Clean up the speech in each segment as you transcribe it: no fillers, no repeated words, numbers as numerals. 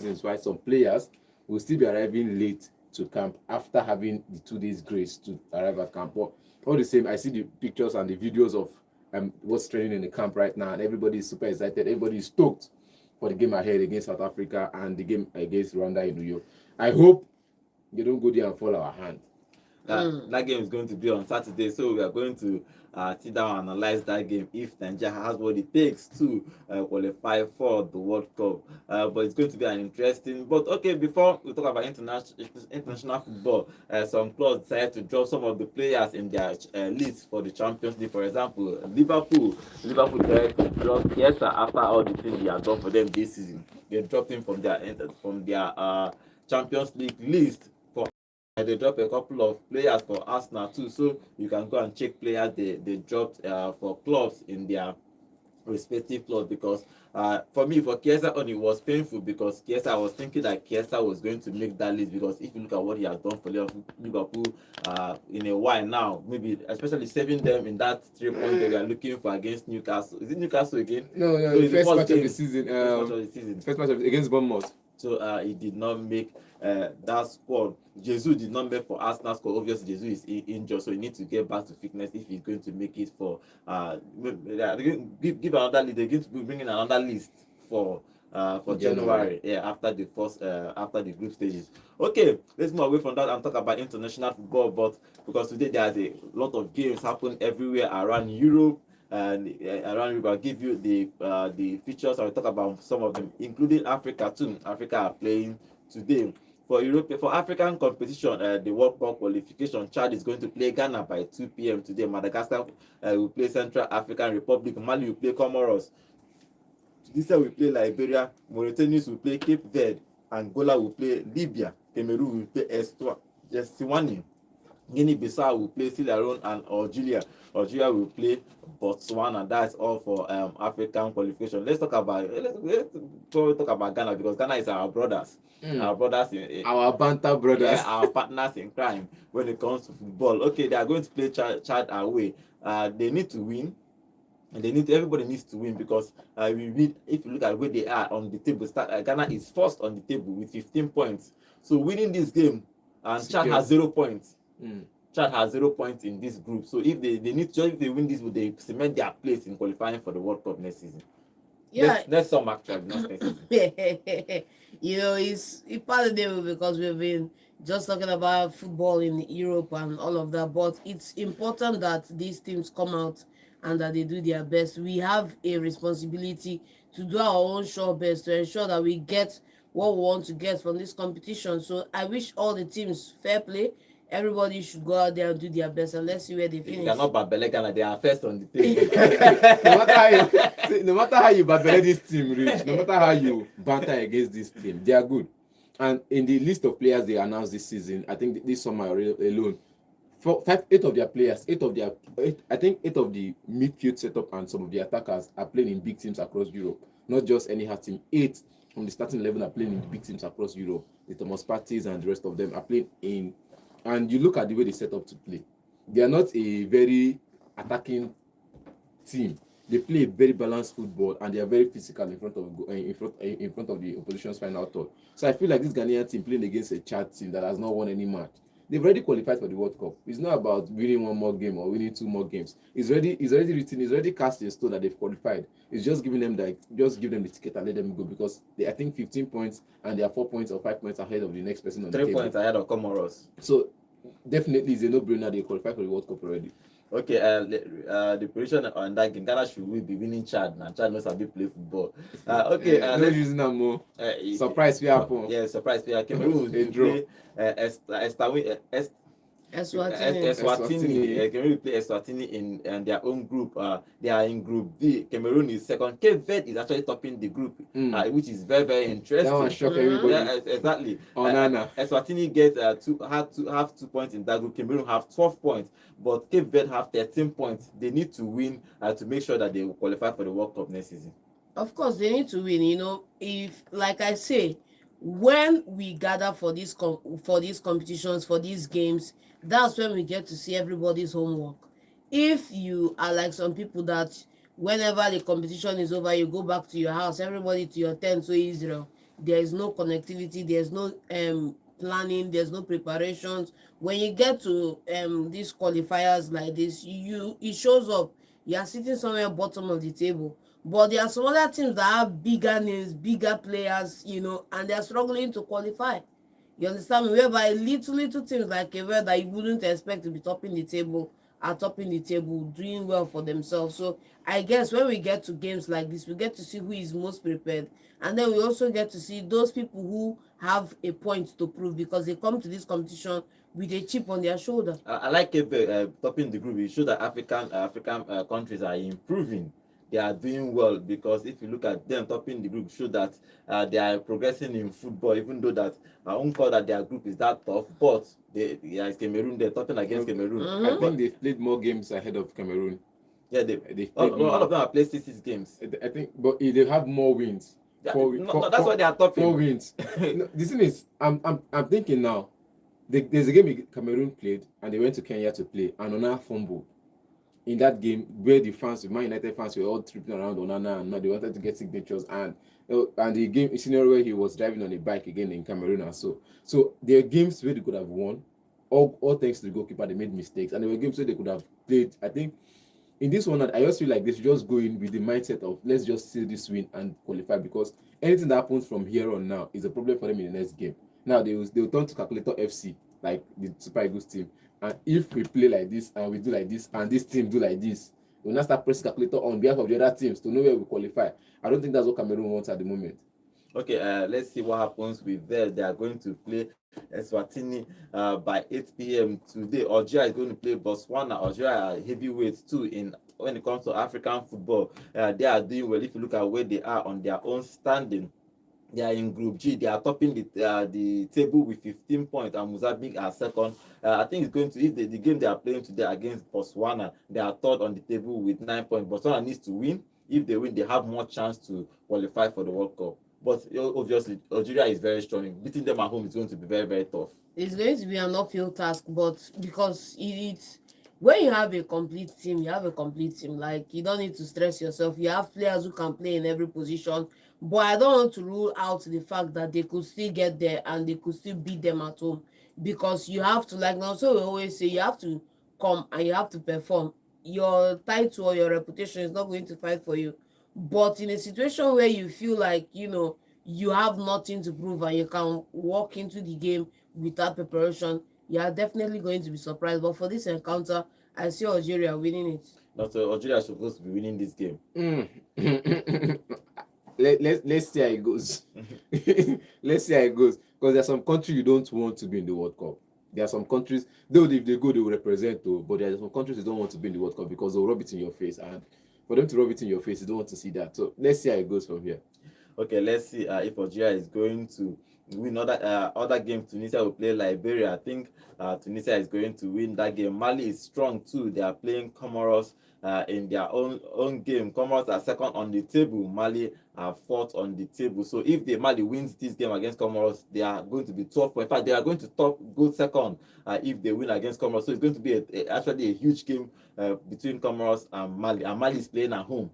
reasons why some players will still be arriving late to camp after having the 2 days grace to arrive at camp. But all the same, I see the pictures and the videos of what's training in the camp right now, and everybody is super excited. Everybody is stoked for the game ahead against South Africa and the game against Rwanda in New York. I hope they don't go there and fall our hand. That game is going to be on Saturday, so we are going to sit down and analyze that game if Nigeria has what it takes to qualify for the World Cup. But it's going to be an interesting. But okay, before we talk about international football, some clubs decided to drop some of the players in their list for the Champions League. For example, Liverpool decided to drop Chiesa after all the things he has done for them this season. They dropped him from their Champions League list. They dropped a couple of players for Arsenal too, so you can go and check players they dropped for clubs in their respective clubs. Because for me, for Chiesa on, it was painful because Chiesa, I was thinking that Chiesa was going to make that list, because if you look at what he has done for Liverpool in a while now, maybe especially saving them in that 3 points they were looking for against Newcastle. Is it Newcastle again? No, the first match of the season. First match against Bournemouth. So he did not make that squad. Jesus did not make for Arsenal squad. Obviously, Jesus is injured, so he needs to get back to fitness if he's going to make it for. Give another list. They're going to be bringing another list for January. Yeah, after the group stages. Okay, let's move away from that and talk about international football. But because today there's a lot of games happening everywhere around Europe. And around Europe, I'll give you the features. I'll talk about some of them, including Africa too. Africa are playing today. For Europe, for African competition, the World Cup qualification, Chad is going to play Ghana by 2 p.m. today. Madagascar will play Central African Republic. Mali will play Comoros. This year we play Liberia. Mauritania will play Cape Verde. Angola will play Libya. Cameroon will play Eswatini. Guinea-Bissau will play Sierra Leone and Algeria. Algeria will play Botswana. That's all for African qualification. Let's talk about Ghana, because Ghana is our brothers. Our brothers our banter brothers. Yeah, our partners in crime when it comes to football. Okay, they are going to play Chad away. They need to win. And everybody needs to win, because if you look at where they are on the table, Ghana is first on the table with 15 points. So winning this game, and Chad has 0 points. Chad has 0 points in this group. So if they win this, they cement their place in qualifying for the World Cup next season. Yeah, next summer actually, not next season. It's part of the day, because we've been just talking about football in Europe and all of that. But it's important that these teams come out and that they do their best. We have a responsibility to do our own sure best to ensure that we get what we want to get from this competition. So I wish all the teams fair play. Everybody should go out there and do their best, and let's see where they finish. You cannot babele Ghana, they are first on the table. no matter how you babele this team, Rich, no matter how you banter against this team, they are good. And in the list of players they announced this season, I think this summer alone, eight of the midfield setup and some of the attackers are playing in big teams across Europe. Not just any hard team. 8 from the starting 11 are playing in big teams across Europe. The Thomas Partey's and the rest of them are playing in. And you look at the way they set up to play. They are not a very attacking team. They play very balanced football, and they are very physical in front of the opposition's final third. So I feel like this Ghanaian team playing against a Chad team that has not won any match. They've already qualified for the World Cup. It's not about winning one more game or winning 2 more games. It's already written. It's already cast in stone that they've qualified. It's just give them the ticket and let them go, because they, I think, 15 points and they are 4 points or 5 points ahead of the next person on the table. 3 points ahead of Comoros. So definitely it's a no-brainer. They qualify for the World Cup already. Okay, the prediction on that game, Ghana should be winning Chad. Now Chad knows how to play football. Okay, let's use that more. Surprise, we happen. Yeah, surprise, we are Cameroon. They play Eswatini. Cameroon play Eswatini in their own group. They are in Group D. Cameroon is second. Cape Verde is actually topping the group, which is very, very interesting. That one shock everybody. Yeah, exactly. Eswatini have 2 points in that group. Cameroon have 12 points, but Cape Verde have 13 points. They need to win to make sure that they will qualify for the World Cup next season. Of course, they need to win. If, like I say, when we gather for these competitions, for these games, that's when we get to see everybody's homework. If you are like some people that whenever the competition is over, you go back to your house, everybody to your tent, so Israel, there is no connectivity, there's no planning, there's no preparations. When you get to these qualifiers like this, it shows up. You are sitting somewhere bottom of the table. But there are some other teams that have bigger names, bigger players, and they are struggling to qualify. You understand me? Whereby little teams like Kevin that you wouldn't expect to be topping the table are topping the table, doing well for themselves. So I guess when we get to games like this, we get to see who is most prepared, and then we also get to see those people who have a point to prove because they come to this competition with a chip on their shoulder. I like it topping the group. It shows that African countries are improving. They are doing well because if you look at them topping the group, show that they are progressing in football. Even though that I won't call that their group is that tough, but it's Cameroon. They're topping against Cameroon. I think they've played more games ahead of Cameroon. Yeah, They've all, played more. all of them have played 6 games. I think, but they have more wins. That's why they are topping. 4 wins. No, the thing is, I'm thinking now. There's a game Cameroon played, and they went to Kenya to play, and Onana fumbled in that game where the Man United fans were all tripping around Onana, and they wanted to get signatures, and the game scenario where he was driving on a bike again in Cameroon, and so there are games where they could have won, all thanks to the goalkeeper. They made mistakes, and there were games where they could have played. I think in this one, I just feel like they should just go in with the mindset of let's just see this win and qualify, because anything that happens from here on now is a problem for them in the next game. Now they will turn to Calculator FC, like the Super Eagles team. And if we play like this and we do like this and this team do like this, we'll now start pressing Calculator on behalf of the other teams to know where we qualify. I don't think that's what Cameroon wants at the moment. Okay, let's see what happens with them. They are going to play Eswatini by 8 p.m. today. Algeria is going to play Botswana. Algeria are heavyweights too when it comes to African football. They are doing well. If you look at where they are on their own standing, they are in Group G. They are topping the table with 15 points, and Mozambique are second. I think it's going to, if the game they are playing today against Botswana, they are third on the table with 9 points. Botswana needs to win. If they win, they have more chance to qualify for the World Cup. But obviously, Algeria is very strong. Beating them at home is going to be very, very tough. It's going to be an uphill task, but because it's when you have a complete team, Like, you don't need to stress yourself. You have players who can play in every position. But I don't want to rule out the fact that they could still get there and they could still beat them at home. Because you have to, like now, so we always say, you have to come and you have to perform. Your title or your reputation is not going to fight for you. But in a situation where you feel like, you have nothing to prove and you can walk into the game without preparation, you are definitely going to be surprised. But for this encounter, I see Algeria winning it. Not Algeria is supposed to be winning this game. Let's see how it goes. Let's see how it goes. Because there's some countries you don't want to be in the World Cup. There are some countries, though if they go, they will represent too. But there are some countries you don't want to be in the World Cup because they'll rub it in your face. And for them to rub it in your face, you don't want to see that. So let's see how it goes from here. Okay, let's see if Algeria is going to win other game. Tunisia will play Liberia. I think Tunisia is going to win that game. Mali is strong too. They are playing Comoros in their own game. Comoros are second on the table. Mali are fourth on the table. So if Mali wins this game against Comoros, they are going to be 12 points. In fact, they are going to go second if they win against Comoros. So it's going to be actually a huge game between Comoros and Mali. And Mali is playing at home.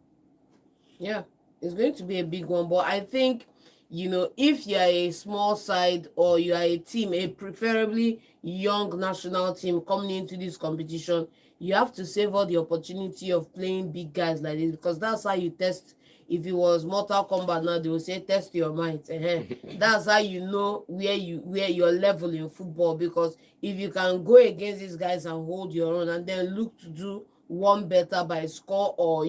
Yeah, it's going to be a big one. But I think, if you're a small side or you are a team, a preferably young national team coming into this competition, you have to savor the opportunity of playing big guys like this, because that's how you test. If it was Mortal Kombat now, they will say test your might. That's how you know where your level in football, because if you can go against these guys and hold your own and then look to do one better by score or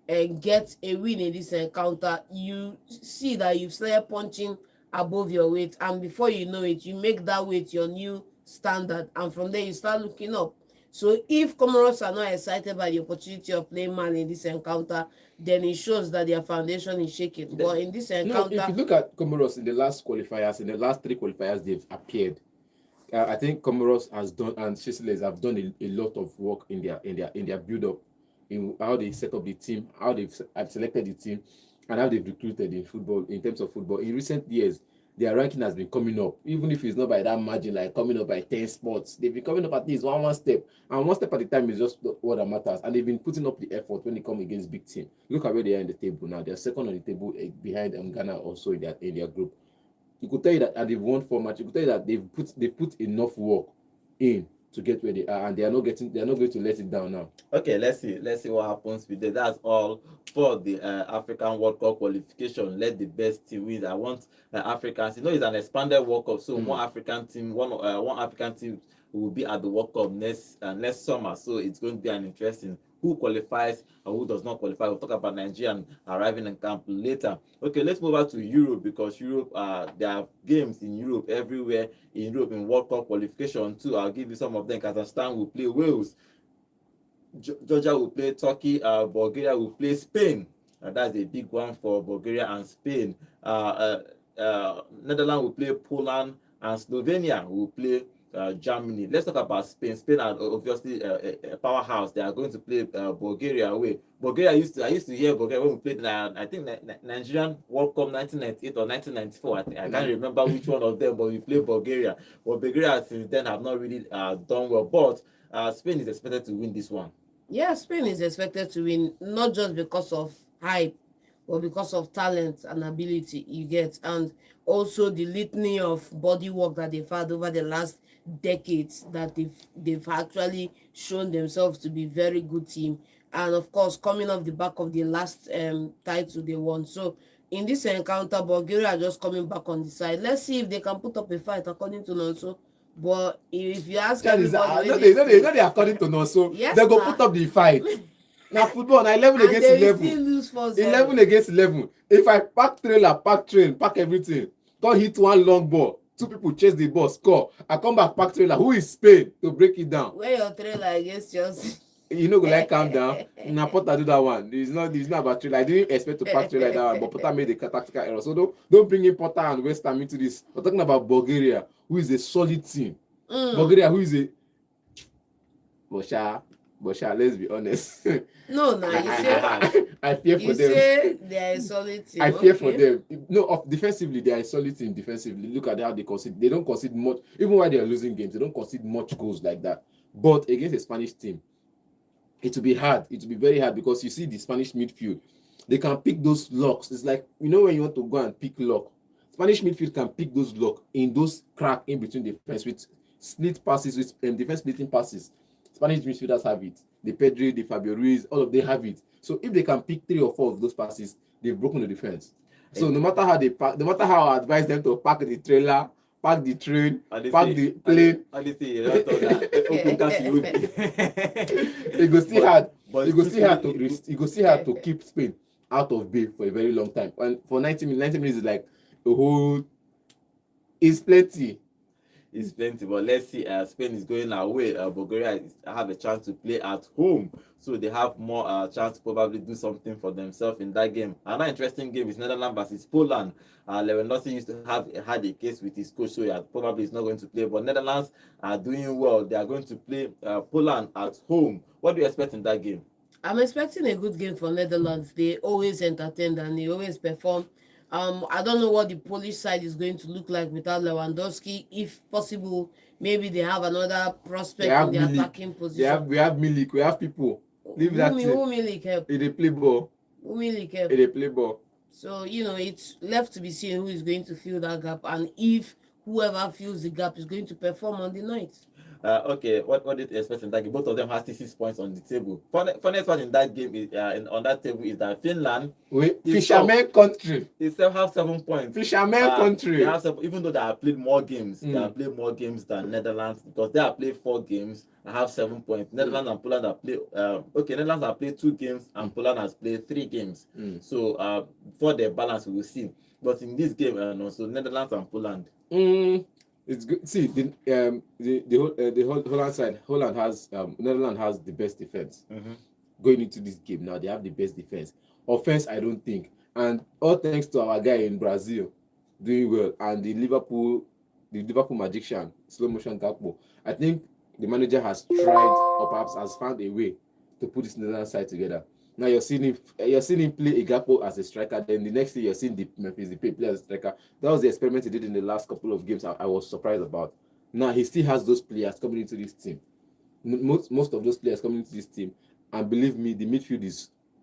and get a win in this encounter, you see that you've started punching above your weight, and before you know it, you make that weight your new standard, and from there you start looking up. So if Comoros are not excited by the opportunity of playing Mali in this encounter, then it shows that their foundation is shaking. But in this encounter, if you look at Comoros in the last 3 qualifiers they've appeared, I think Comoros has done, and Seychelles have done a lot of work in their build-up, in how they set up the team, how they've selected the team, and how they've recruited in terms of football. In recent years, their ranking has been coming up, even if it's not by that margin, like coming up by 10 spots. They've been coming up at least one step, and one step at a time is just what that matters. And they've been putting up the effort when they come against big team. Look at where they are in the table now. They're second on the table behind Ghana also in their group. You could tell you that they've won 4 matches. You could tell you that they've put enough work in to get where they are, and they are not going to let it down now. Okay, let's see what happens with that. That's all for the African World Cup qualification. Let the best team win. I want Africans. It's an expanded World Cup, so one African team will be at the World Cup next summer. So it's going to be an interesting who qualifies and who does not qualify. We'll talk about Nigeria arriving in camp later. Okay, let's move over to Europe, because Europe, there are games in Europe everywhere in Europe in World Cup qualification too. I'll give you some of them. Kazakhstan will play Wales. Georgia will play Turkey. Bulgaria will play Spain. That's a big one for Bulgaria and Spain. Netherlands will play Poland, and Slovenia will play Germany. Let's talk about Spain. Spain are obviously a powerhouse. They are going to play Bulgaria away. I used to hear Bulgaria when we played I think Nigerian World Cup 1998 or 1994. I can't remember which one of them, but we played Bulgaria. But Bulgaria since then have not really done well. But Spain is expected to win this one. Yeah, Spain is expected to win, not just because of hype, but because of talent and ability you get, and also the litany of body work that they've had over the last decades, that they've actually shown themselves to be very good team, and of course coming off the back of the last title they won. So in this encounter, Bulgaria are just coming back on the side. Let's see if they can put up a fight according to Nonso. But if you ask everybody, they according to Nonso, yes, they go put up the fight. Now football, now 11 and against they will 11. still lose 4-0. 11 against 11. If I pack train, pack everything, don't hit one long ball, 2 people chase the ball, score, I come back, pack trailer. Who is Spain to break it down? Where your trailer against Chelsea? You know, go like calm down. Now Potter do that one. It's not about trailer. I didn't expect to pack trailer like that one, but Potter made a tactical error. So don't bring in Potter and West Ham into this. We're talking about Bulgaria, who is a solid team. Bulgaria, who is a Bosha, let's be honest. No, you say I fear for you them. say they are a solid team. I fear for them. No, defensively, they are a solid team. Defensively, look at how they concede. They don't concede much, even while they are losing games. They don't concede much goals like that. But against a Spanish team, it will be hard. It will be very hard, because you see the Spanish midfield, they can pick those locks. It's like, when you want to go and pick lock, Spanish midfield can pick those lock in those crack in between defense with split passes, with defense splitting passes. Spanish midfielders have it. The Pedri, the Fabio Ruiz, all of them have it. So if they can pick 3 or 4 of those passes, they've broken the defense. So no matter how I advise them to pack the trailer, pack the train, pack the plane, it go still hard. You go still hard to keep Spain out of bay for a very long time. And for 90 minutes is like a whole. It's plenty. It's plenty, but let's see. Spain is going away. Bulgaria have a chance to play at home, so they have more chance to probably do something for themselves in that game. Another interesting game is Netherlands versus Poland. Lewandowski used to had a case with his coach, so probably is not going to play. But Netherlands are doing well. They are going to play Poland at home. What do you expect in that game? I'm expecting a good game for Netherlands. They always entertain and they always perform. I don't know what the Polish side is going to look like without Lewandowski. If possible, maybe they have another prospect in the attacking position. We have Milik. We have people. Leave that team. Who Milik help? They play ball. Who Milik help? They play ball. So, it's left to be seen who is going to fill that gap, and if whoever fills the gap is going to perform on the night. Okay, what did you expect in that game? Both of them have 6 points on the table. Funniest part in that game is on that table is that Finland, fisherman country, they still have 7 points. Fisherman country. They have even though they have played more games, they have played more games than Netherlands, because they have played 4 games and have 7 points. Netherlands and Poland have played. Netherlands have played 2 games and Poland has played 3 games. So for their balance, we will see. But in this game, so Netherlands and Poland. It's good. See, the Holland side. Netherlands has the best defense. Going into this game now, they have the best defense. Offense, I don't think. And all thanks to our guy in Brazil doing well, and the Liverpool magician, slow motion Gakpo. I think the manager has tried, or perhaps has found a way to put this Netherlands side together. Now you're seeing him play a Gakpo as a striker. Then the next thing you're seeing the Memphis Depay play as a striker. That was the experiment he did in the last couple of games. I was surprised about. Now he still has those players coming into this team. Most of those players coming into this team, and believe me, the midfield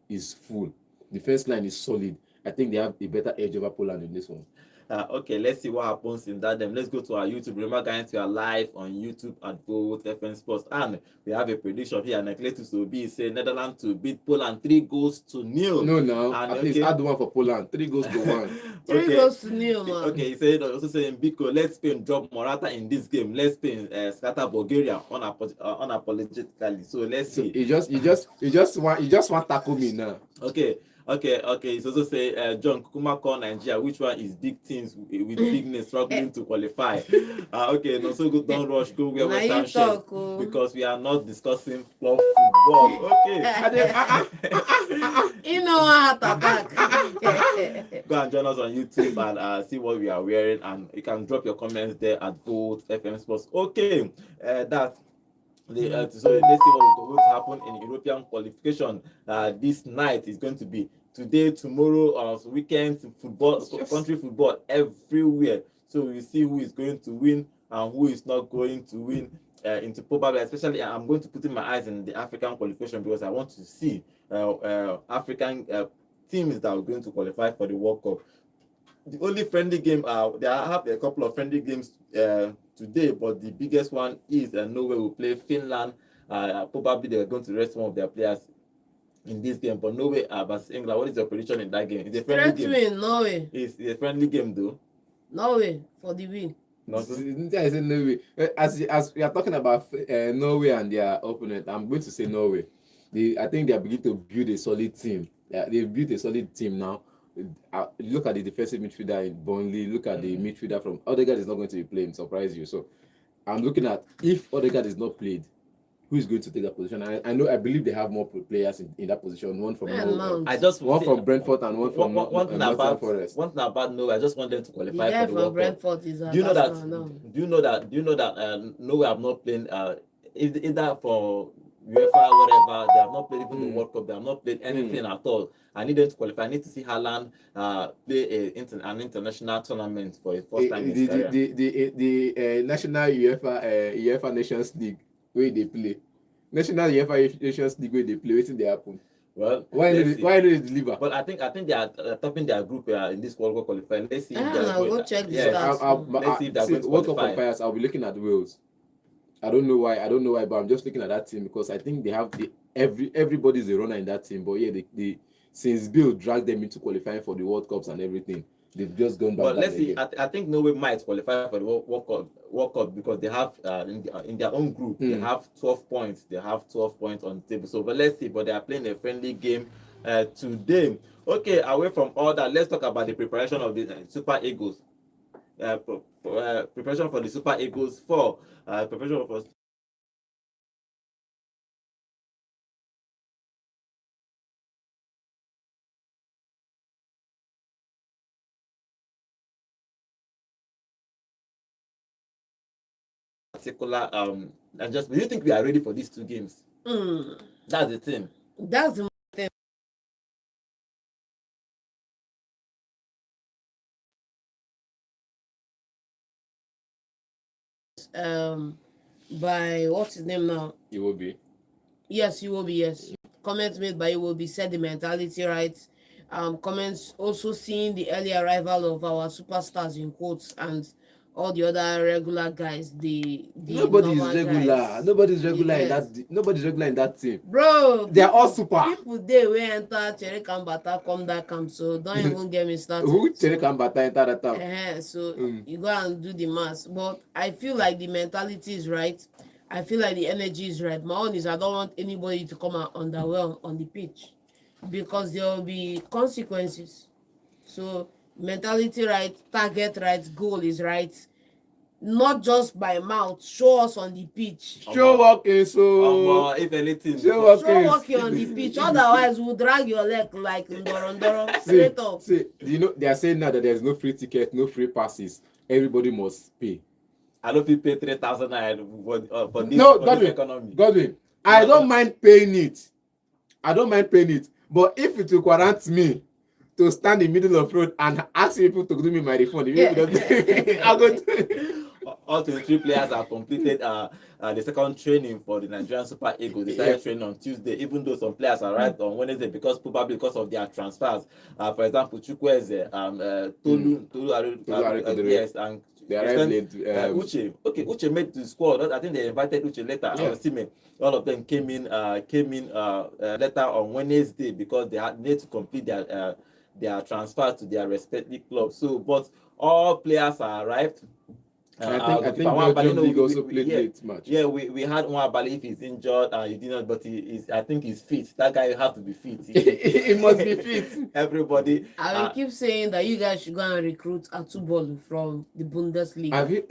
is full. The first line is solid. I think they have a better edge over Poland in this one. Okay, let's see what happens in that. Then let's go to our YouTube. Remember, guys, we are live on YouTube at Vote FM Sports, and we have a prediction here. And Cletus will be saying Netherlands to beat Poland 3-0. No, now And at least add one for Poland. 3-1. 3-0, man. Okay, he said also saying Biko, let Spain drop Morata in this game. Let Spain scatter Bulgaria unapologetically. So let's So see. you just want tackle me now. Okay. He's also say John Kukuma call Nigeria. Which one is big teams with bigness struggling to qualify? Okay, no, so good. Don't rush. Go where we stand because we are not discussing club football. Okay. You know how to attack. Go and join us on YouTube and see what we are wearing, and you can drop your comments there at Vote FM Sports. Okay, that's. So let's see what is going to happen in European qualification. This night is going to be today, tomorrow, weekends, football, country football everywhere. So we see who is going to win and who is not going to win. Into probably, especially, I'm going to put in my eyes in the African qualification because I want to see African teams that are going to qualify for the World Cup. The only friendly game, they have a couple of friendly games today, but the biggest one is Norway will play Finland. Probably they're going to rest some of their players in this game, but Norway versus England. What is your prediction in that game? It's a friendly game. Win, Norway. It's a friendly game, though. Norway for the win. I say Norway. As we are talking about Norway and their opponent, I'm going to say Norway. I think they are beginning to build a solid team. They've built a solid team now. Look at the defensive midfielder in Burnley. Look at the midfielder from Odegaard is not going to be playing. Surprise you. So I'm looking at if Odegaard is not played, who is going to take that position? I believe they have more players in that position. One from one from Brentford and one from Nottingham Forest. One thing about Norway, I just want them to qualify for the World Brentford Cup. Do you know that Norway have not played either for UEFA whatever. They have not played even the World Cup. They have not played anything at all. I need them to qualify. I need to see Haaland play an international tournament for his first time in his career. The national UEFA Nations League where they play. National UEFA Nations League where they play. Waiting they happen. Well, why do they deliver? But I think they are topping their group in this World Cup qualifier. Let's see. Go check the stats. Let's see if they're going to World Cup qualify. qualifiers. I'll be looking at Wales. I don't know why, but I'm just looking at that team because I think they have everybody's a runner in that team. But yeah, since Bill dragged them into qualifying for the World Cups and everything, they've just gone back. But let's see. I think Norway might qualify for the World Cup because they have in their own group they have 12 points. They have 12 points on the table. So, but let's see. But they are playing a friendly game today. Okay, away from all that, let's talk about the preparation of the Super Eagles. Preparation for the Super Eagles for preparation for particular adjustment. Do you think we are ready for these two games? That's the thing. That's the thing. By what's his name now? It will be. Yes, you will be. Yes. Comments made by you will be said the mentality right. Comments also seeing the early arrival of our superstars in quotes and all the other regular guys. Nobody's regular. Guys. Nobody's regular in that. Nobody's regular in that team. Bro, they are all super. People they will enter Cherry Kambata come that camp. So don't even get me started. Who Cherry Kambata enter that camp? So you go and do the maths. But I feel like the mentality is right. I feel like the energy is right. My own is I don't want anybody to come out underwhelmed on the pitch because there will be consequences. So mentality right, target right, goal is right. Not just by mouth, show us on the pitch. Show walking, so if anything, show walking on the pitch. Otherwise, we'll drag your leg like Ndorondoro straight up. See, you know they are saying now that there's no free ticket, no free passes. Everybody must pay. I don't feel pay 3,000 for this economy. Godwin, I don't mind paying it. But if it will warrant me to stand in the middle of the road and ask people to do me my refund, I'll go to all 23 players have completed the second training for the Nigerian Super Eagles. They started training on Tuesday, even though some players arrived on Wednesday probably because of their transfers. For example, Chukwueze, Tolu, yes, and they arrived late. Uche. Okay, Uche made the squad. I think they invited Uche later. Yeah. All of them came in later on Wednesday because they need to complete their transfer to their respective clubs. So, but all players are arrived. I think Belgium League also played late match. Yeah, we had Nwabali if he's injured and he did not, but I think he's fit. That guy have to be fit. He must be fit. Everybody. I will keep saying that you guys should go and recruit Atubolu from the Bundesliga. Have you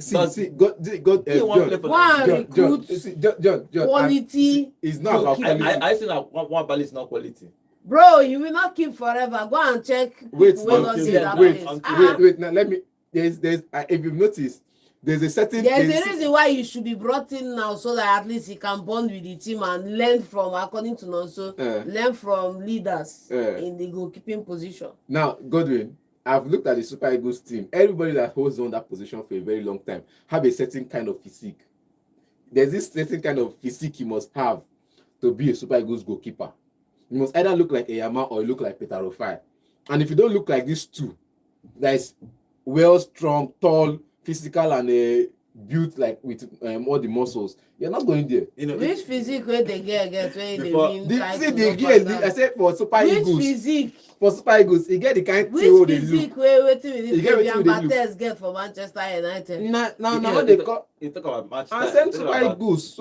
John, quality. It's not about quality. I think that Nwabali is not quality. Bro, you will not keep forever. Go and check. Wait. Now let me. There's if you've noticed, there's a reason why you should be brought in now, so that at least he can bond with the team and learn from, according to Nonso, learn from leaders in the goalkeeping position. Now, Godwin, I've looked at the Super Eagles team. Everybody that holds on that position for a very long time have a certain kind of physique. There's this certain kind of physique you must have to be a Super Eagles goalkeeper. You must either look like Eyama or look like Peter Rofai. And if you don't look like these two, that is well, strong, tall, physical, and built like with all the muscles, you're not going there. Which physique where they get when they win? I said for Super Eagles. Which physique? For Super Eagles, you get the kind of which physique where waiting with you get Bates get for Manchester United? No, what they call. You talk about match. I said Super Eagles.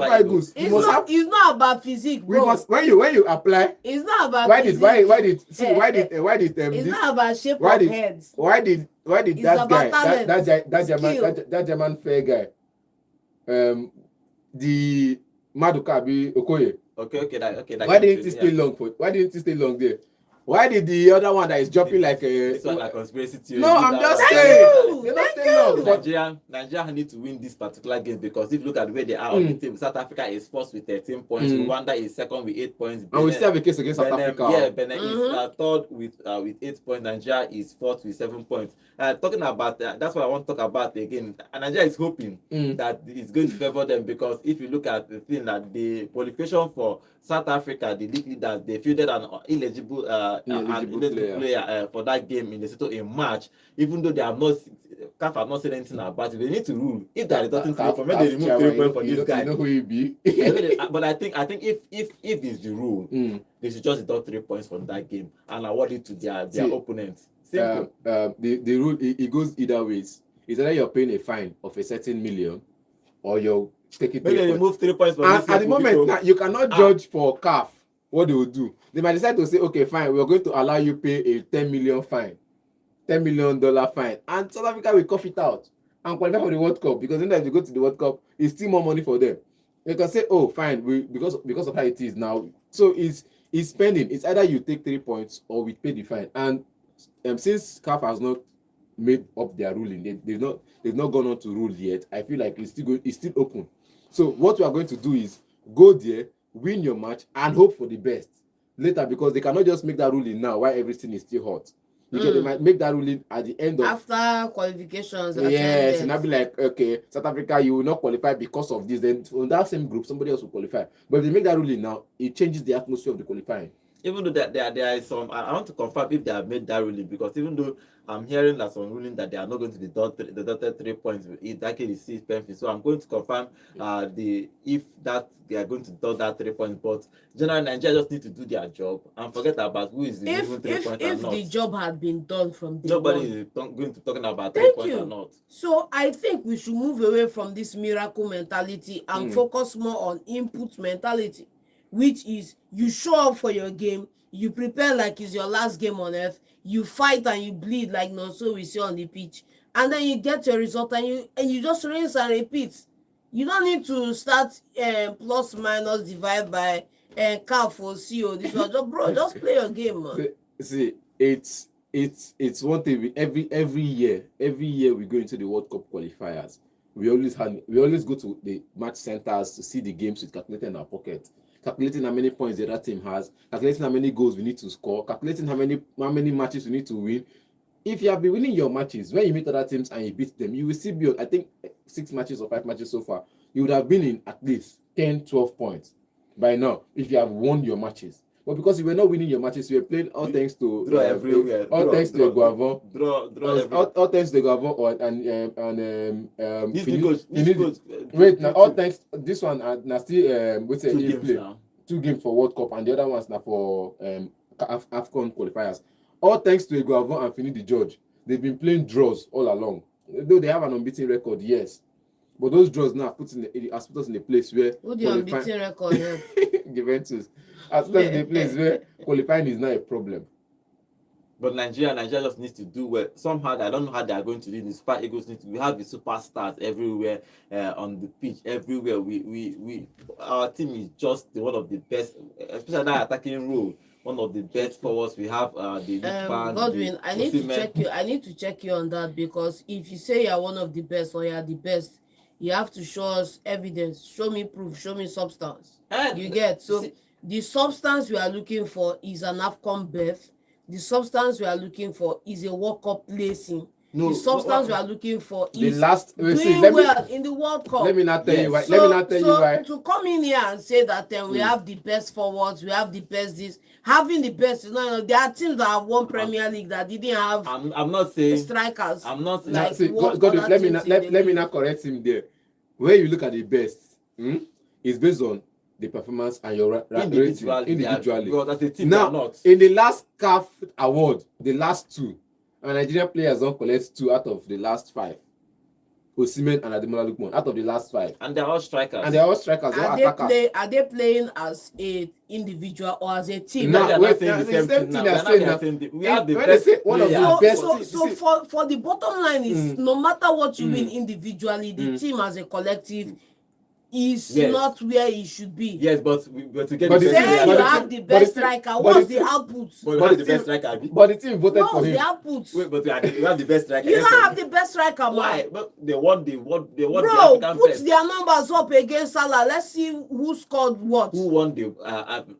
It's not about physique, bro. We must when you apply. It's not about why physique. did it's not about shape of heads. Why did it's that guy talent, that German fair guy the Maduka Okoye. Okay. Why didn't he stay long there? Why did the other one that is jumping like a... This one like conspiracy theory. No, I'm just saying. Nigeria need to win this particular game because if you look at the way they are on the team, South Africa is first with 13 points. Rwanda is second with 8 points. And we still have a case against South Africa. Yeah, Benin is third with 8 points. Nigeria is fourth with 7 points. Talking about that, that's what I want to talk about again. Nigeria is hoping that it's going to favor them because if you look at the thing that the qualification for South Africa, the league leaders, they fielded an ineligible player for that game in the Lesotho in March, even though they have not, CAF have not said anything about it. They need to rule. If they are resulting 3 points, maybe they remove 3 points for this guy. You know who he be. But I think if it's the rule, they should just deduct 3 points from that game and award it to their opponents. Simple. The rule it goes either ways. It's either you're paying a fine of a certain million, or you're taking 3 points. Remove 3 points from and at the moment now, you cannot judge for CAF what they will do. They might decide to say, okay, fine, we're going to allow you pay a $10 million fine, $10 million fine, and South Africa will cough it out and qualify for the World Cup, because then if you go to the World Cup, it's still more money for them. They can say, oh, fine, because of how it is now. So it's spending. It's either you take 3 points or we pay the fine. And since CAF has not made up their ruling, they've not gone on to rule yet. I feel like it's still open. So what we are going to do is go there, win your match, and hope for the best later, because they cannot just make that ruling now while everything is still hot. They might make that ruling at the end of after qualifications. Yes, and I'll be like, okay, South Africa, you will not qualify because of this. Then on that same group, somebody else will qualify. But if they make that ruling now, it changes the atmosphere of the qualifying. Even though there is some, I want to confirm if they have made that ruling, because even though I'm hearing that some ruling that they are not going to deduct 3 points, in that case it's penalty. So I'm going to confirm if that they are going to deduct that 3 points. But generally, Nigeria just need to do their job and forget about who is removing 3 points or not. If the job had been done from day nobody one, is going to talking about 3 points or not. So I think we should move away from this miracle mentality and focus more on input mentality, which is you show up for your game, you prepare like it's your last game on earth, you fight and you bleed like Nonso we see on the pitch, and then you get your result and you just rinse and repeat. You don't need to start plus minus divide by CAF or CO. This was just play your game, man. See, it's one thing. Every year we go into the World Cup qualifiers. We always go to the match centers to see the games with calculator in our pocket, calculating how many points the other team has, calculating how many goals we need to score, calculating how many matches we need to win. If you have been winning your matches, when you meet other teams and you beat them, you will still be on, I think, 6 matches or 5 matches so far, you would have been in at least 10, 12 points by now if you have won your matches. But because you were not winning your matches, you were playing all thanks to Draw everywhere. all thanks to Guavon. Draw everywhere. All thanks to Guavon and This new coach. wait, now all thanks this one now still we say 2 he games play now. 2 games for World Cup and the other ones now for AFCON qualifiers. All thanks to Guavon and Finidi George. They've been playing draws all along. Though they have an unbeaten record, yes. But those draws now put us in a place where Who the unbeaten record here? Juventus. Has put us in a place where qualifying is not a problem. But Nigeria just needs to do well. Somehow, I don't know how they are going to do this. Super Eagles we have the superstars everywhere on the pitch. Everywhere, our team is just one of the best, especially that attacking role. One of the best forwards we have. Godwin, I need to check you. I need to check you on that, because if you say you are one of the best or you are the best, you have to show us evidence. Show me proof. Show me substance. You get so. The substance we are looking for is an AFCON berth. The substance we are looking for is a World Cup placing. No, the substance we are looking for is doing well in the World Cup. Let me not tell you why. Let me not tell you why. To come in here and say that we have the best forwards, we have the best this, having the best, there are teams that have won Premier League that didn't have. I'm not saying strikers. I'm not saying. Like, let me not correct him there. Where you look at the best, is based on the performance and your rating individually. Well, as a team, now, in the last CAF award, the last 2, Nigerian players don't collect 2 out of the last 5. Osimhen and Ademola Lookman out of the last 5. And they're all strikers. Are they playing as a individual or as a team? We have the best. One of the best. So for the bottom line is no matter what you win individually, the team as a collective is not where it should be. Yes, but to get the best, you have the best striker. What's the output? But the best striker. But the team voted for him. What's the output? Wait, but we have the best striker. You don't have the best striker, man. Why? But they won the Bro, African put best. their numbers up against Salah. Let's see who scored what. Who won the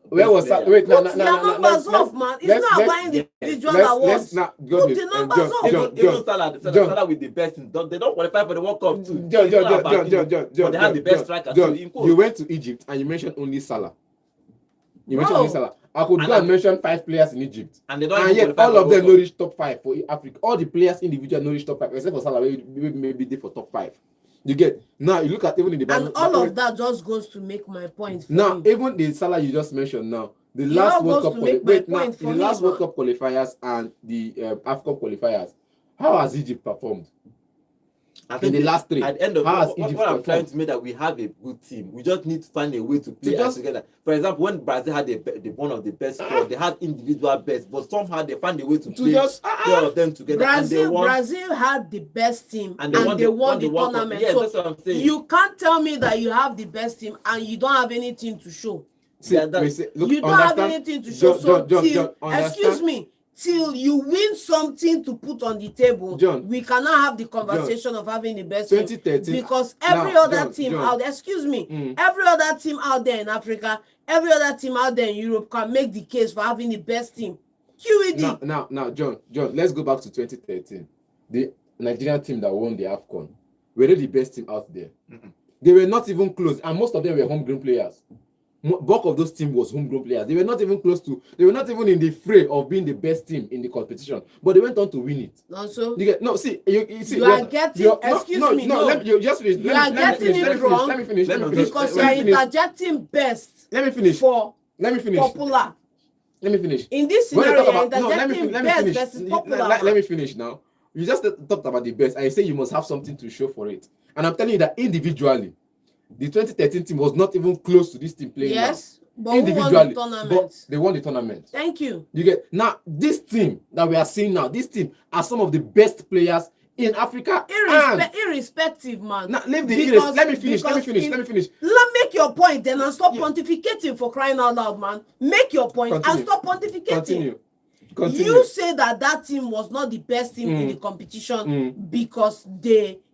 where was that? Wait, put their numbers up, man. It's not about the individual awards. Put the numbers up. Even Salah with the best, they don't qualify for the World Cup too. But they have the best striker too. You went to Egypt and you mentioned only Salah. I could go and mention 5 players in Egypt. And yet all of them reach top 5 for Africa. All the players individually reach top 5, except for Salah, maybe they for top 5. You get now. You look at even in the and all of that just goes to make my point. Now, even the Salah you just mentioned now, the last World Cup World Cup qualifiers and the AFCON qualifiers, how has Egypt performed? In the last 3, at the end of what I'm trying to make that we have a good team. We just need to find a way to play together. For example, when Brazil had one of the best squad, they had individual best, but somehow they found a way to play all of them together. Brazil had the best team and they won the tournament. Yes, so that's what I'm saying. You can't tell me that you have the best team and you don't have anything to show. You don't have anything to show. Excuse me. Till you win something to put on the table, John, we cannot have the conversation of having the best 2013 team, because every other team out there, every other team out there in Africa, every other team out there in Europe can make the case for having the best team. QED. Now, John, let's go back to 2013. The Nigerian team that won the AFCON were they the best team out there? They were not even close, and most of them were homegrown players. Bulk of those teams was homegrown players. They were not even close to. They were not even in the fray of being the best team in the competition. But they went on to win it. Also, you are getting. Excuse me. Let me just finish. You are getting it wrong. Let me finish. Because you are interjecting best. Let me finish. Let me finish. Popular. Let me finish. In this scenario, you are interjecting best versus popular. Let me finish now. You just talked about the best. I say you must have something to show for it, and I'm telling you that individually. The 2013 team was not even close to this team playing. Yes, now. But individually, who won the tournament? But they won the tournament. Thank you. You get now this team that we are seeing now. This team are some of the best players in Africa. Irrespective, man. Now leave the let me finish. Let make your point then and stop pontificating for crying out loud, man. Make your point and stop pontificating. Continue. You say that team was not the best team in the competition because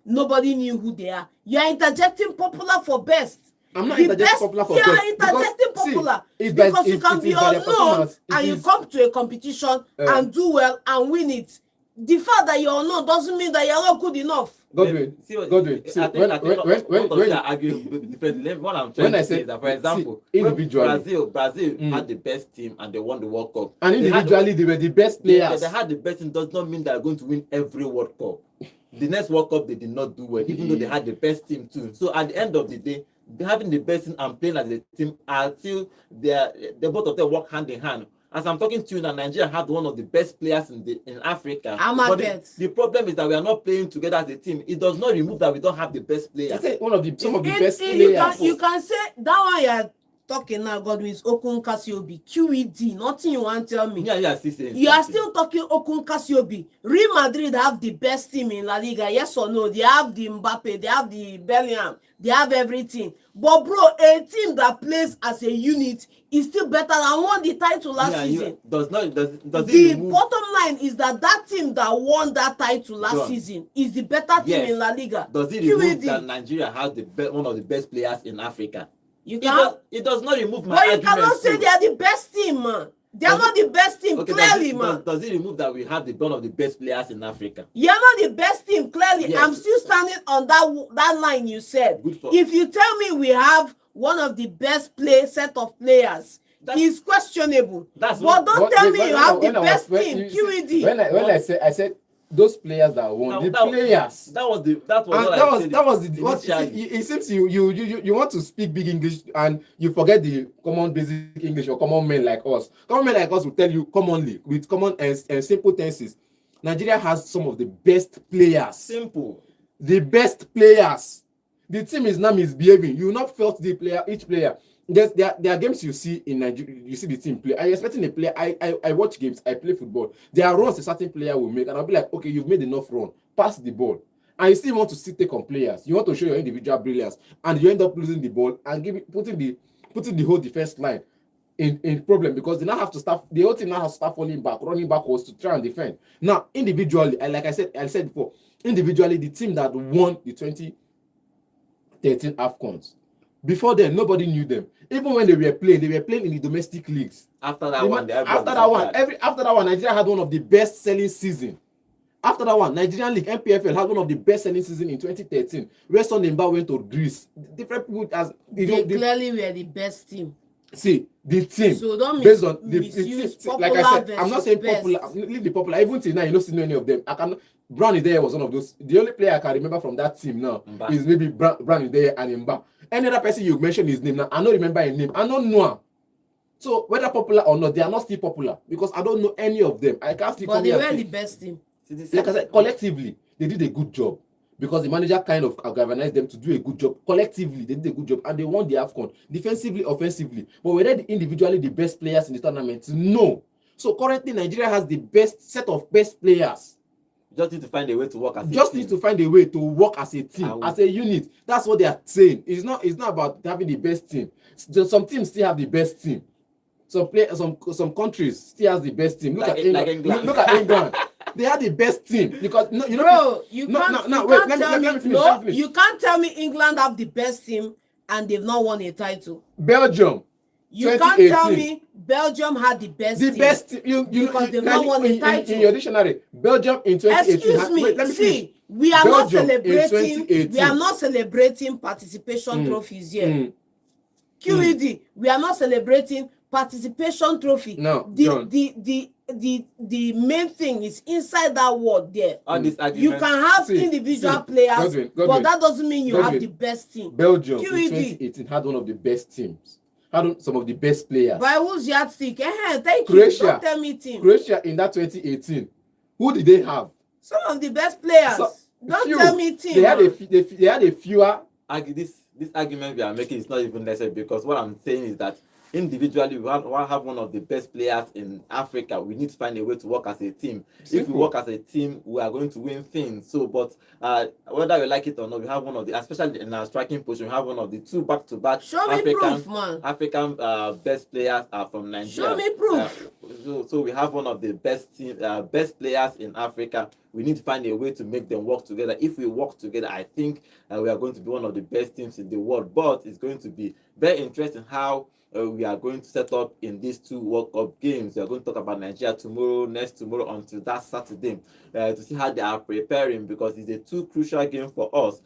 nobody knew who they are. You are interjecting popular for best. I'm not interjecting popular for best. You are interjecting popular because you can be unknown and you come to a competition and do well and win it. the fact that you're unknown doesn't mean that you're not good enough. Godwin, See what, Godwin. See, I think when both of you are arguing differently. What I'm trying when I to say say- is that, for example, see, when individually. Brazil had the best team and they won the World Cup. and individually they were the best players. They had the best team does not mean they are going to win every World Cup. The next World Cup they did not do well, even though they had the best team too. So at the end of the day, having the best team and playing as a team until they both of them work hand in hand. As I'm talking to you now, Nigeria had one of the best players in Africa. But the problem is that we are not playing together as a team. It does not remove that we don't have the best players. I said some of the best players. You can say that one you're talking now, Godwin, is Okun Kasiobi, QED. Nothing you want to tell me. You are still talking Okun Kasiobi. Real Madrid have the best team in La Liga, yes or no? They have the Mbappe, they have the Bellingham, they have everything. But bro, a team that plays as a unit is still better than won the title last season. Does the bottom line is that team that won that title last season is the better team in La Liga. Does it remove that Nigeria has one of the best players in Africa? It does not remove my argument. But you cannot say they are the best team, man. They are not the best team, clearly, man. Does it remove that we have one of the best players in Africa? You are not the best team, clearly. Yes. I'm still standing on that line you said. If you tell me we have one of the best set of players, it's questionable. But don't tell me you have the best team, QED. When I said those players that won, players. That was it seems you want to speak big English and you forget the common basic English or common men like us. Common men like us will tell you commonly with common and simple tenses. Nigeria has some of the best players. Simple. The best players. The team is now misbehaving. You will not felt each player. There are games you see in Nigeria, you see the team play. I'm expecting a player. I watch games, I play football. There are runs a certain player will make, and I'll be like, okay, you've made enough run, pass the ball. And you still want to take on players. You want to show your individual brilliance, and you end up losing the ball and putting the whole defense line in problem because they now have to start. The whole team now has to start falling back, running backwards to try and defend. Now, individually, like I said before, individually, the team that won the 2013 AFCONs. Before then, nobody knew them. Even when they were playing in the domestic leagues. After that one, Nigeria had one of the best selling season. After that one, Nigerian League NPFL had one of the best selling season in 2013. Where Sonimba went to Greece. Different people clearly were the best team. See the team. So don't based on misuse the like I said, I'm not saying best. popular. Leave the popular. Even till now, you don't see any of them. I can. Brown is there was one of those. The only player I can remember from that team now is maybe Brown is there and Mba. Any other person you mention his name now, I don't remember his name. I don't know. So whether popular or not, they are not still popular because I don't know any of them. I can't still. But they were the best team. Like I said, collectively they did a good job because the manager kind of galvanized them to do a good job. Collectively, they did a good job and they won the AFCON defensively, offensively. But were they individually the best players in the tournament? No. So currently, Nigeria has the best set of best players. Just need to find a way to work as a team. Just need to find a way to work as a team, as a unit. That's what they are saying. It's not about having the best team. Some teams still have the best team. Some countries still has the best team. Look at England. Look at England. They are the best team because you can't tell me England have the best team and they've not won a title. Belgium. You can't tell me Belgium had the best team. The best team. Because they've not won a title. In your dictionary, Belgium in 2018. Excuse me. Let me see, we are not celebrating. We are not celebrating participation trophies here. QED. We are not celebrating participation trophy. No. The main thing is inside that word there. You can have individual players, Godwin, but that doesn't mean you have the best team. Belgium in 2018 had one of the best teams. Had some of the best players. By whose yardstick? Thank Croatia, you. Don't tell me team. Croatia in that 2018. Who did they have? Some of the best players. Don't tell me team. They had a fewer. This argument we are making is not even necessary because what I'm saying is that individually we have one of the best players in Africa. We need to find a way to work as a team. Simple. If we work as a team, we are going to win things. So, but whether we like it or not, we have one of the, especially in our striking position, we have one of the two back-to-back African best players from Nigeria. Show me proof. So we have one of the best players in Africa. We need to find a way to make them work together. If we work together, I think we are going to be one of the best teams in the world. But it's going to be very interesting how we are going to set up in these two World Cup games. We are going to talk about Nigeria tomorrow, next tomorrow until that Saturday, to see how they are preparing, because it's a two crucial game for us.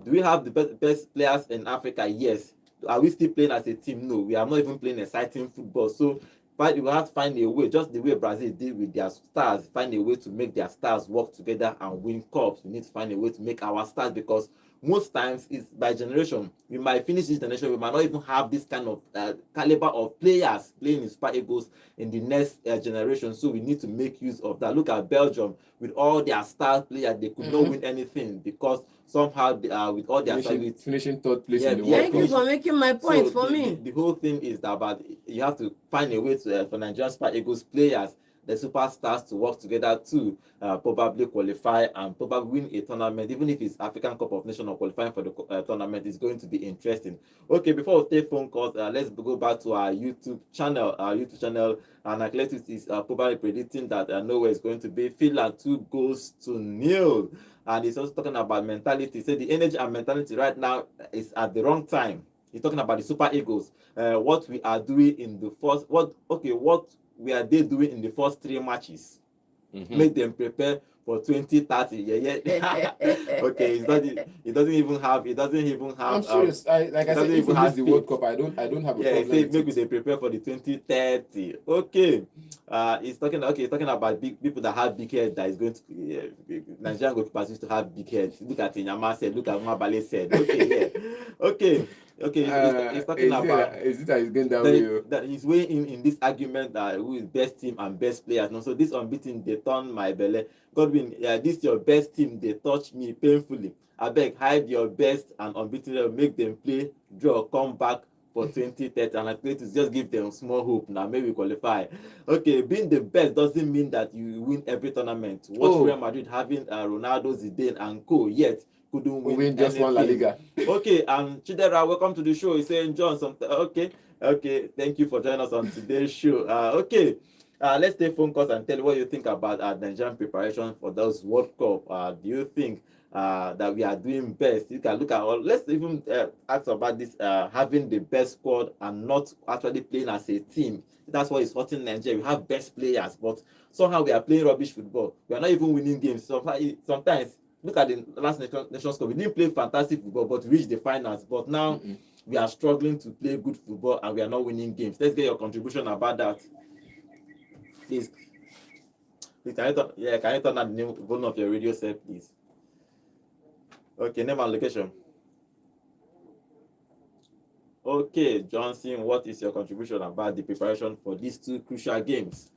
Do we have the best players in Africa? Yes. Are we still playing as a team? No. We are not even playing exciting football. So we will have to find a way, just the way Brazil did with their stars, find a way to make their stars work together and win cups. We need to find a way to make our stars, because most times it's by generation. We might finish this generation, we might not even have this kind of caliber of players playing in Super Eagles in the next generation. So we need to make use of that. Look at Belgium with all their star players, they could not win anything, because somehow with all their finishing third place Yeah, in the yeah, World Thank you Cup. for making my point for me. The whole thing is that about you have to find a way to for Nigerian Super Eagles players, the superstars, to work together to probably qualify and probably win a tournament, even if it's African Cup of Nations or qualifying for the tournament. Is going to be interesting. Okay, before we take phone calls, let's go back to our YouTube channel. And Athletics is probably predicting that Norway is going to be Finland 2-0, and he's also talking about mentality. Say the energy and mentality right now is at the wrong time. He's talking about the Super Eagles. What we are doing in the first, what we are they doing in the first 3 matches? Make them prepare for 2030. Yeah. Okay, it doesn't even have. I'm serious. Like I said, if we lose the World Cup, I don't have a problem with maybe it. they prepare for the 2030. Okay. He's talking about big people that have big heads, that is going to Nigerian goalkeepers used to have big heads. Look at Inyama said, look at Mwabale said. Okay, yeah. Okay. He's talking about is it that he's going that way? that he's weighing in this argument that who is best team and best players. No, so this unbeaten, they turn my belly. Godwin, this your best team, they touch me painfully. I beg, hide your best and unbeaten, make them play, draw, come back for 2030, and I play to just give them small hope now, maybe qualify. Okay, being the best doesn't mean that you win every tournament. Watch Real Madrid having Ronaldo, Zidane, and co. Yet couldn't win just anything. one La Liga. Okay, and Chidera, welcome to the show. He's saying, John, okay, thank you for joining us on today's show. Okay, let's take phone calls and tell what you think about Nigerian preparation for those World Cup. Do you think that we are doing best? You can look at, or let's even ask about this having the best squad and not actually playing as a team. That's what is hurting Nigeria. We have best players, but somehow we are playing rubbish football. We are not even winning games. Sometimes look at the last Nations Cup. We didn't play fantastic football, but we reached the finals. But now we are struggling to play good football and we are not winning games. Let's get your contribution about that. Please can you turn on the volume of your radio set, please? Okay, name and location. Okay, Johnson, what is your contribution about the preparation for these two crucial games?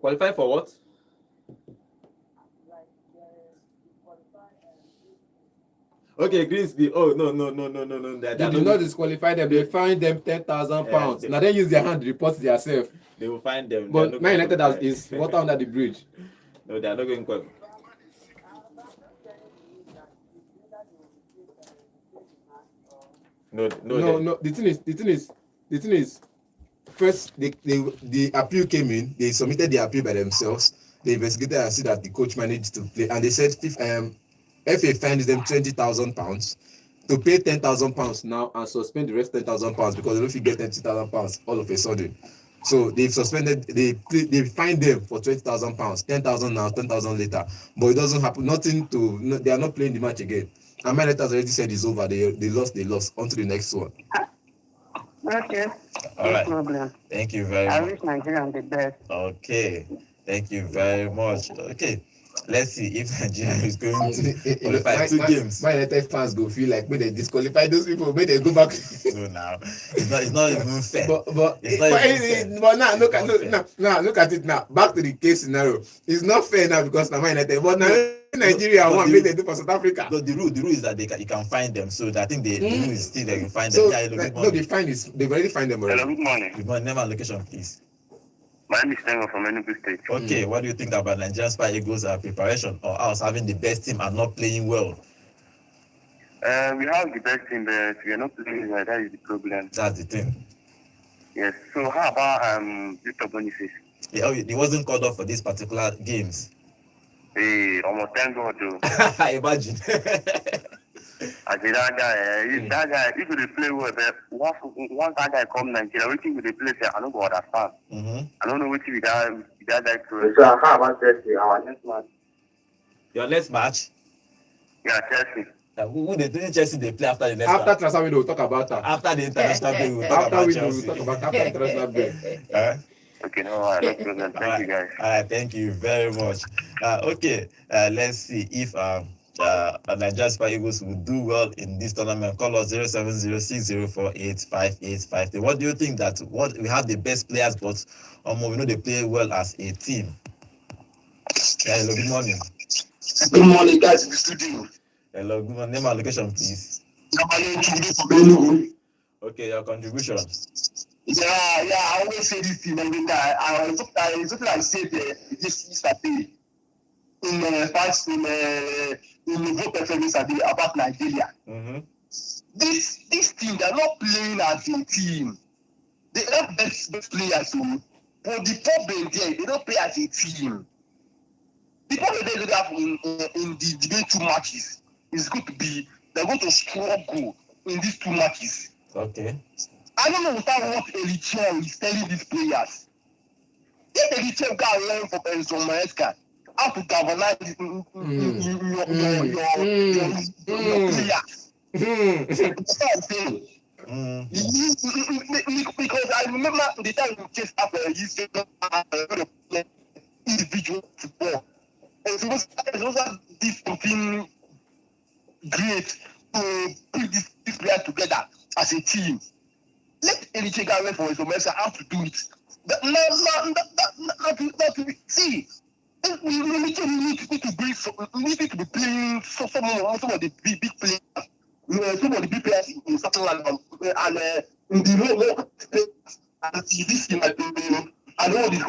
Qualify for what? Okay, Greensby. Oh no. They did not disqualify them. They fined them £10,000. Now they use their hand to report themselves. They will find them. But Man United is water under the bridge. No, they are not going to. No. The thing is, first the appeal came in. They submitted the appeal by themselves. They investigated and see that the coach managed to play, and they said FA fines them £20,000 to pay £10,000 now and suspend the rest £10,000 because they don't get £20,000 all of a sudden. So they've suspended. They fined them for £20,000, £10,000 now, £10,000 later. But it doesn't happen. They are not playing the match again. And Man United has already said it's over. They lost. On to the next one. Okay. All right. No problem. Thank you very I much. wish Nigeria the best. Okay. Thank you very much. Okay. Let's see if Nigeria is going to qualify 2 games. My United fans go feel like when they disqualify those people, when they go back. No, now it's not even fair. But now look at it now. Back to the case scenario. It's not fair now because now my United. But now Nigeria want what they do for South Africa. No, the rule is that you can find them. So I think the rule is still they can find them. So they've already fined them already. Hello, good morning. Good morning. Name and location, please. My name is Tengo from Enugu State. Okay, what do you think about Nigerian Super Eagles' preparation or us having the best team and not playing well? We have the best team, but we are not playing well. That is the problem. That's the thing. Yes. So how about Victor Boniface? Yeah, he wasn't called up for these particular games. Hey, almost thank God though. Imagine. I say that guy, if they play well, but once that guy come Nigeria, waiting with the place, I don't go understand. I don't know what with that guy to. So how about Chelsea? Our next match. Your next match? Yeah, Chelsea. Who they doing Chelsea they play after the next After transfer window, we'll talk about that. After the international break, we'll talk After about window, Chelsea. we'll talk about after international break. Okay, no problem. Thank you guys. All right, thank you very much. Okay, let's see if Nigerian Super Eagles will do well in this tournament. Call us 07060485853. What do you think that we have the best players, but we know they play well as a team? Hello, good morning. Good morning, guys in the studio. Hello, good morning. Name and location, please. Okay, your contribution. Yeah, I always say this thing every time. It's something I said this Saturday in Vote FM Saturday about Nigeria. This team, they're not playing as a team. They have best players, but the problem there, they don't play as a team. The problem they have in the 2 matches is going to be they're going to struggle in these 2 matches. Okay. I don't understand what Elichel is telling these players. If Elichel can learn from Enzo Maresca how to galvanize your players. That's what I'm saying. Because I remember the time we chased after individual football. And it was this something great to put these players together as a team. Let Elichega learn for his Omesa how to do it. See, we need to bring. We need to be playing some of the big players. Some of the big players in something like and in the local state and this team and all the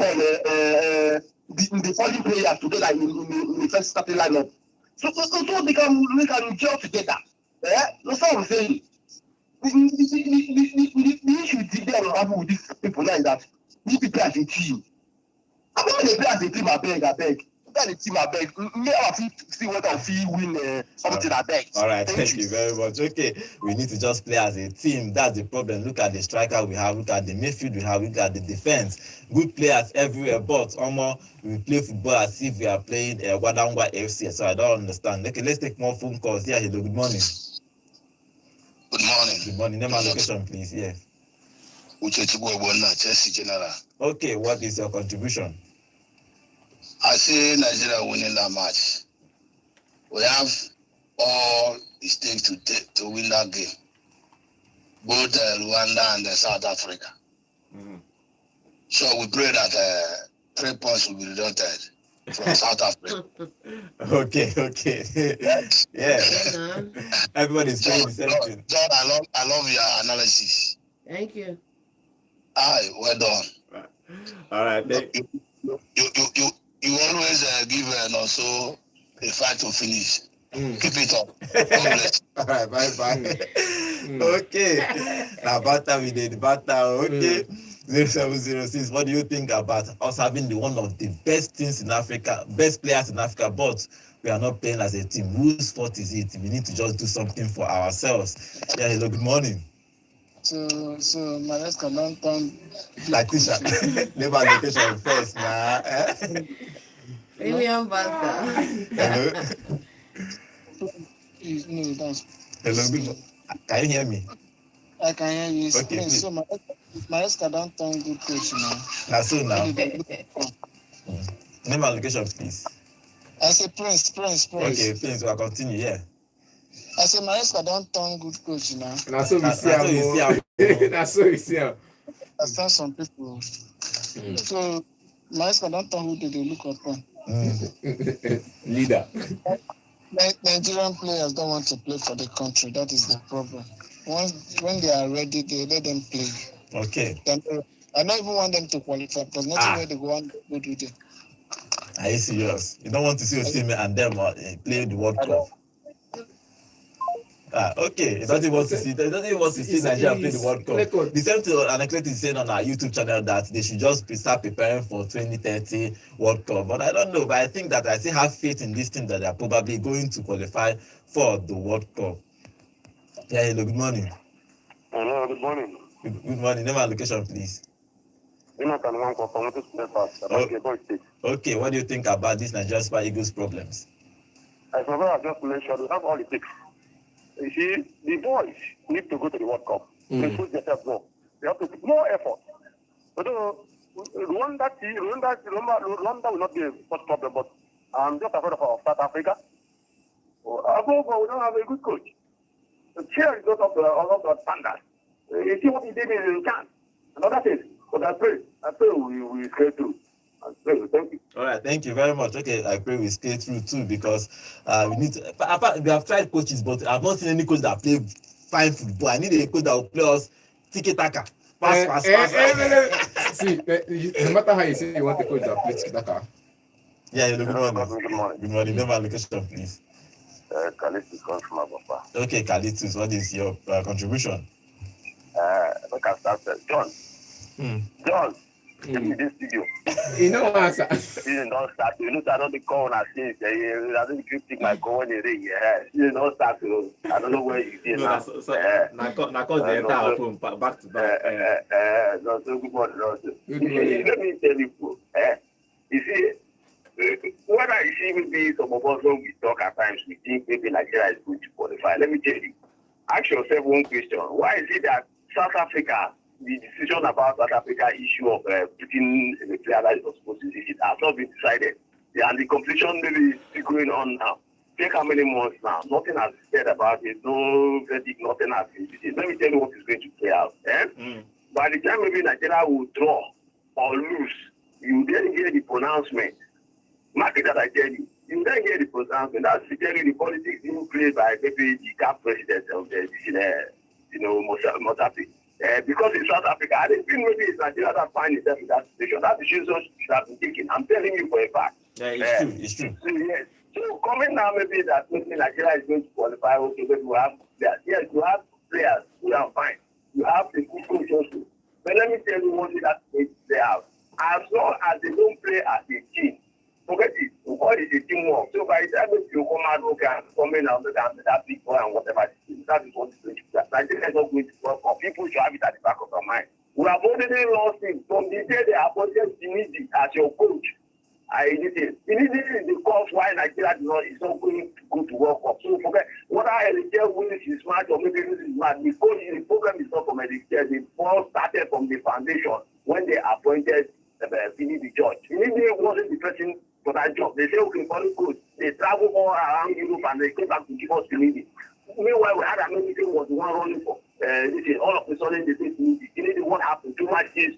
the foreign players together in the first starting lineup. So they can gel together. That's what I'm saying. The issue there will happen with these people now is that these people as a team. I mean, they play as a team, I beg. Play as a team, I beg. May I see what I'll see win something, I beg. All right, thank you very much. Okay, we need to just play as a team. That's the problem. Look at the striker we have, look at the midfield we have, look at the defense. Good players everywhere, but we play football as if we are playing Wadangwa FC, so I don't understand. Okay, let's take more phone calls. Yeah, hello, good morning. Good morning. Good morning. Name and location, please. Yeah. Chelsea General. Okay, what is your contribution? I say Nigeria winning that match. We have all the stakes to win that game. Both Rwanda and South Africa. So we pray that 3 points will be deducted from South Africa. Okay. Yeah. Everybody's saying the same thing. John, I love your analysis. Thank you. Aye, well done. All right. You always give and also a fight to finish. Keep it up. All right, bye. Okay. Now, Bata, we did Bata. Okay. 0706. What do you think about us having one of the best teams in Africa, best players in Africa, but we are not playing as a team? Whose fault is it? We need to just do something for ourselves. Yeah, hello, good morning. So Maresca don't turn like teacher. Name and location first, nah. Premium Basta. Hello. No, that's. Hello, good morning. Can you hear me? I can hear you. Okay, Prince, so Maresca don't turn good coach now. Now, so now. Name and location, please. I say Prince. Okay, Prince, we'll continue, yeah. I say Maresca don't turn good coach now. That's so we see. That's so we see. I understand some people. So Maresca don't turn who they look upon. Leader. Nigerian players don't want to play for the country. That is the problem. When they are ready, they let them play. Okay. Then I don't even want them to qualify because nothing where they go on go do there. Are you serious? You don't want to see Osimhen and them play the World Cup? Okay. It doesn't want to see. It doesn't even want to see Nigeria play the World Cup. The same thing Anakleti is saying on our YouTube channel that they should just start preparing for 2030 World Cup. But I don't know. But I think that I still have faith in this team that they are probably going to qualify for the World Cup. Yeah. Hello. Good morning. Hello, good morning. Good morning. Name and location, please. Okay. What do you think about this Nigerian Super Eagles problems? As my brother just mentioned, we have all it takes. You see, the boys need to go to the World Cup. They put themselves more. They have to put more effort. Although Rwanda will not be a first problem, but I'm just afraid of South Africa. Above all, we don't have a good coach. The chair is not up to standard. You see what he did in chance. Another thing. But I pray we scale through. Thank you. All right, thank you very much. Okay, I pray we stay through too because we need to. We have tried coaches, but I've not seen any coach that play fine football. I need a coach that will play us tiki taka, pass. See, no matter how you say you want a coach that plays tiki taka. Yeah, good morning. Good morning. Good morning. Name and location, please. Khalid comes from Ababa. Okay, Khalid, what is your contribution? Look at that, John. John. Give me this video. You know answer. You don't start. You know, I don't call on things. I don't take my call when you don't start. I don't know where you did now. Now cause the entire phone back to back. No, so good morning. Let me tell you, you see, whether you see maybe some of us when we talk at times, we think maybe Nigeria is going to qualify. Let me tell you. Ask yourself one question. Why is it that South Africa, the decision about South Africa issue of putting the player that is not supposed to see it has not been decided. And the competition maybe is still going on now. Check how many months now. Nothing has been said about it. No verdict, nothing has been said. Let me tell you what is going to play out. By the time maybe Nigeria will draw or lose, you then hear the pronouncement. Mark it that I tell you. You then hear the pronouncement. That's to tell you the politics being played by maybe the CAF president of the Mozambique. Because in South Africa, I think maybe it's Nigeria that find itself in that situation. That decision should have been taken. I'm telling you for a fact. Yeah, it's true. So, yes. So coming now, maybe that maybe Nigeria is going to qualify. Okay, maybe we have players. Yes, you have players who are fine. You have a good coach also. But let me tell you one thing that they have. As long as they don't play as a team, forget it. All is a teamwork. So by the time you come out, okay, I'm coming out with that big boy and whatever, that is what is going to be. Nigeria is not going to work for. People should have it at the back of their mind. We have already lost him from the day they appointed Tinidi as your coach. Tinidi is the cause why Nigeria is not going to go to World Cup. So forget whether Ezekiel wins his match or maybe loses his match. The problem is not from Ezekiel. The ball started from the foundation when they appointed Tinidi George. Tinidi wasn't the person for that job. They say, okay, follow coach. They travel all around Europe and they came back to give us Tinidi. Meanwhile, we had a meeting was the one running for. All of a sudden, they say Tinidi what happened? Too much is.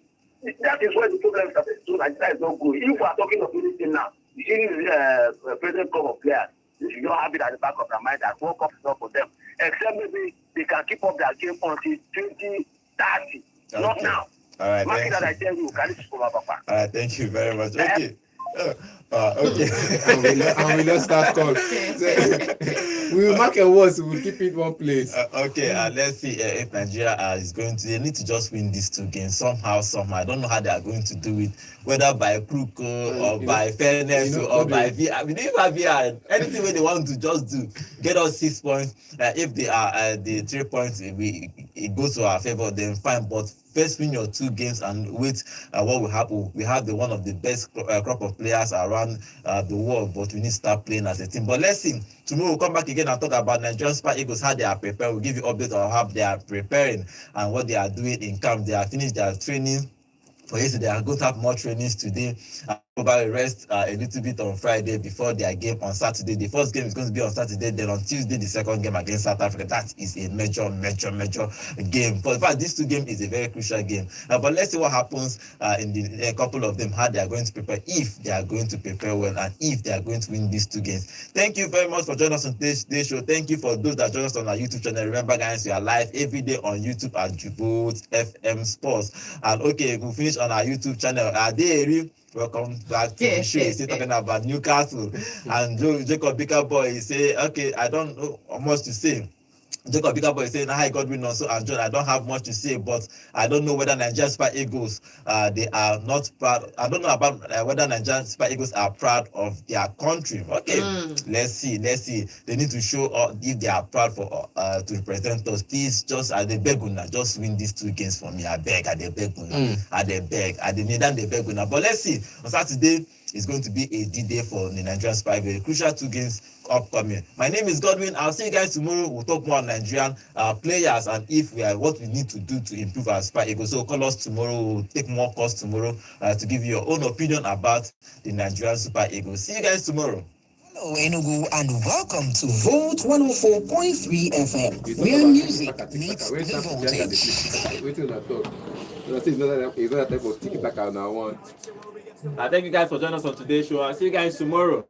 That is where the problem started. So Nigeria is not good. If we are talking of anything now, you see present crop of players, they should not have it at the back of their mind that World Cup is not for them. Except maybe they can keep up their game until 2030. Okay. Not now. All right. Mark it that I tell you, all right, thank you very much. Okay. Okay. and we let's start call. We will mark a words. We will keep it one place. Okay. Let's see if Nigeria is going to. They need to just win these two games somehow. I don't know how they are going to do it, whether by crook or by fairness or by VR. We don't have VR. Anything where they want to just do, get us 6 points. If they are the 3 points, it goes to our favor. Then fine. But first win your 2 games and wait what will happen. We have one of the best crop of players around the world, but we need to start playing as a team. But let's see. Tomorrow we'll come back again and talk about Nigerian Super Eagles, how they are preparing. We'll give you updates on how they are preparing and what they are doing in camp. They are finished their training for yesterday. They are going to have more trainings today. probably rest a little bit on Friday before their game on Saturday. The first game is going to be on Saturday, then on Tuesday, the second game against South Africa. That is a major game. For the fact, this two games is a very crucial game. But let's see what happens in a couple of them, how they are going to prepare, if they are going to prepare well, and if they are going to win these two games. Thank you very much for joining us on today's show. Thank you for those that join us on our YouTube channel. Remember, guys, we are live every day on YouTube at Juvote FM Sports. And okay, we'll finish on our YouTube channel. Welcome back to the show. He's still talking about Newcastle. And Jacob Bigger Boy, he say, okay, I don't know much to say. Jacob Bigger Boy is saying, hi, Godwin also, and John, I don't have much to say, but I don't know whether Nigerian Super Eagles, they are not proud. I don't know about whether Nigerian Super Eagles are proud of their country. Okay, let's see. They need to show if they are proud for to represent us. Please, just I beg una, just win these two games for me. I beg una. I beg una. But let's see. On Saturday, it's going to be a D-Day for the Nigerian Super Eagles. Crucial two games upcoming. My name is Godwin. I'll see you guys tomorrow. We'll talk more on Nigerian players and if we are what we need to do to improve our Super Eagles. So call us tomorrow. We'll take more calls tomorrow to give you your own opinion about the Nigerian Super Eagles. See you guys tomorrow. Hello, Enugu, and welcome to Volt 104.3 FM, where music meets low voltage. Wait till I talk. It's not that type of tiki-taka I want. Thank you guys for joining us on today's show. I'll see you guys tomorrow.